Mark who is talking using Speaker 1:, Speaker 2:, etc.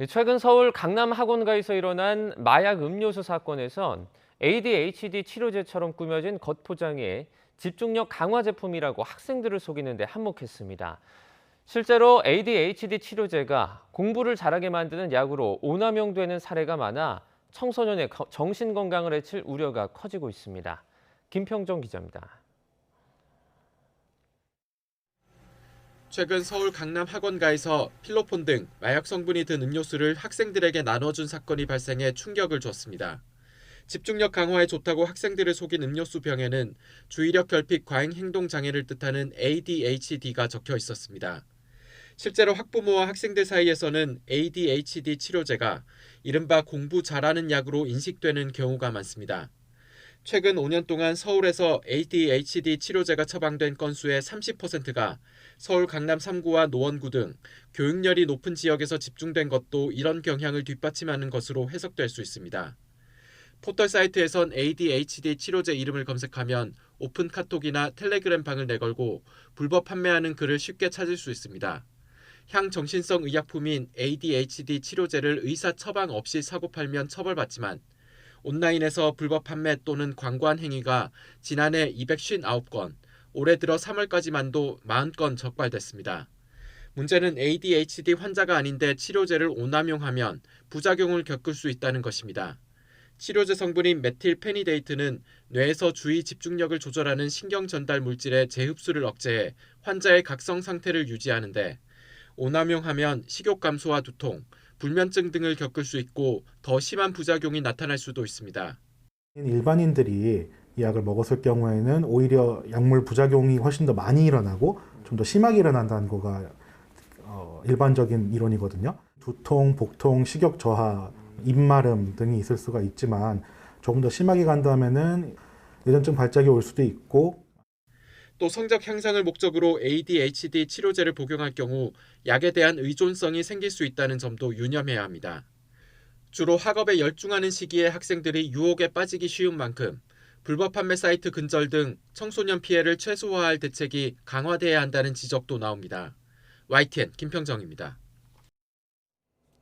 Speaker 1: 최근 서울 강남 학원가에서 일어난 마약 음료수 사건에선 ADHD 치료제처럼 꾸며진 겉포장에 집중력 강화 제품이라고 학생들을 속이는 데 한몫했습니다. 실제로 ADHD 치료제가 공부를 잘하게 만드는 약으로 오남용되는 사례가 많아 청소년의 정신 건강을 해칠 우려가 커지고 있습니다. 김평정 기자입니다.
Speaker 2: 최근 서울 강남 학원가에서 필로폰 등 마약 성분이 든 음료수를 학생들에게 나눠준 사건이 발생해 충격을 줬습니다. 집중력 강화에 좋다고 학생들을 속인 음료수 병에는 주의력 결핍 과잉 행동 장애를 뜻하는 ADHD가 적혀 있었습니다. 실제로 학부모와 학생들 사이에서는 ADHD 치료제가 이른바 공부 잘하는 약으로 인식되는 경우가 많습니다. 최근 5년 동안 서울에서 ADHD 치료제가 처방된 건수의 30%가 서울 강남 3구와 노원구 등 교육열이 높은 지역에서 집중된 것도 이런 경향을 뒷받침하는 것으로 해석될 수 있습니다. 포털 사이트에선 ADHD 치료제 이름을 검색하면 오픈 카톡이나 텔레그램 방을 내걸고 불법 판매하는 글을 쉽게 찾을 수 있습니다. 향정신성 의약품인 ADHD 치료제를 의사 처방 없이 사고 팔면 처벌받지만 온라인에서 불법 판매 또는 광고한 행위가 지난해 259건, 올해 들어 3월까지만도 40건 적발됐습니다. 문제는 ADHD 환자가 아닌데 치료제를 오남용하면 부작용을 겪을 수 있다는 것입니다. 치료제 성분인 메틸페니데이트는 뇌에서 주의 집중력을 조절하는 신경 전달 물질의 재흡수를 억제해 환자의 각성 상태를 유지하는데 오남용하면 식욕 감소와 두통, 불면증 등을 겪을 수 있고 더 심한 부작용이 나타날 수도 있습니다.
Speaker 3: 일반인들이 이 약을 먹었을 경우에는 오히려 약물 부작용이 훨씬 더 많이 일어나고 좀 더 심하게 일어난다는 거가 일반적인 이론이거든요. 두통, 복통, 식욕 저하, 입마름 등이 있을 수가 있지만 조금 더 심하게 간다면은 뇌전증 발작이 올 수도 있고
Speaker 2: 또 성적 향상을 목적으로 ADHD 치료제를 복용할 경우 약에 대한 의존성이 생길 수 있다는 점도 유념해야 합니다. 주로 학업에 열중하는 시기에 학생들이 유혹에 빠지기 쉬운 만큼 불법 판매 사이트 근절 등 청소년 피해를 최소화할 대책이 강화돼야 한다는 지적도 나옵니다. YTN 김평정입니다.